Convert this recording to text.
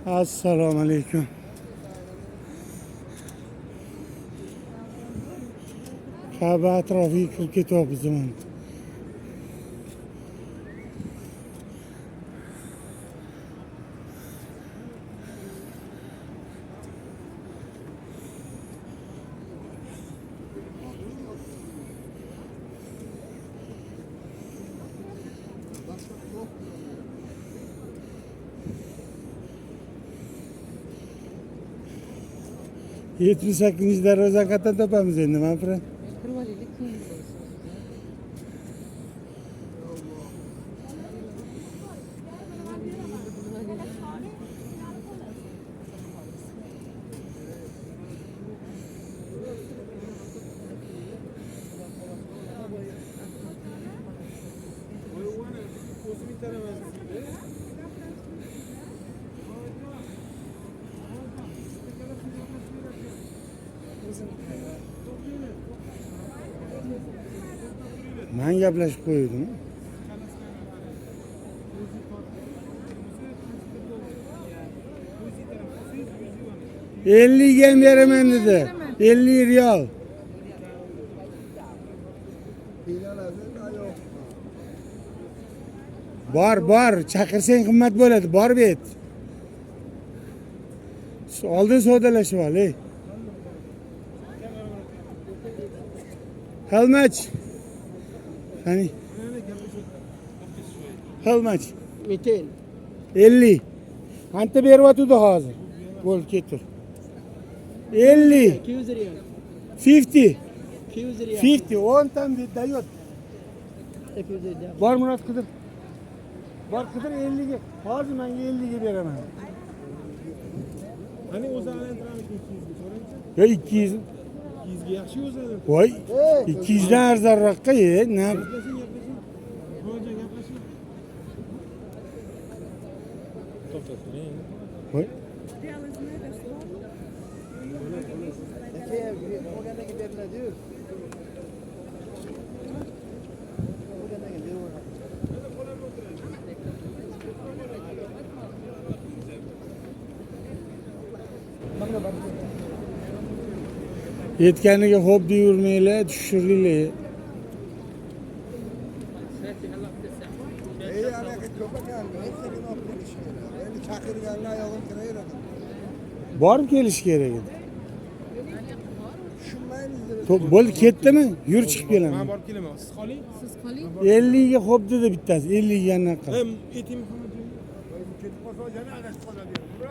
Assalomu alaykum. Ka'ba atrofiga kirib ketyapmiz mana. Yetmiş sakkizinchi darvoza qayerdan topamiz endi, manfred? Men gaplashib qo'ydim. Elliga ham beraman dedi. 50 riyol. Bor, chaqirsang qimmat bo'ladi. Bor bet. Oldin savdolashib ol, ey. How much? Hani? How much? 50. Qancha beryapti hozir? Bo'l ketur. 50. 200 riyal. 50. 200 riyal. 50. 10 tam dayot. 200 riyal. Bor Murat Qidir. Bor Qidir 50 ga. Hozir menga 50 ga beraman. Hani o'zlaringiz 200 ga so'raychi? Ya 200. 200 ga yaxshi o'zlari. Voy. 200 dan arzonroqqa, ne? Gaplashing. Hozir gaplashing. To'xtat. Voy. Yetganiga xo'p deyurmanglar, tushiringlar. Borib kelish kerak edi. Bo'l ketdimi? Yur chiqib Men kelaman. borib kelaman. Siz qoling. 50 ga xo'p dedi bittasi. 50 ga anaqa. Etim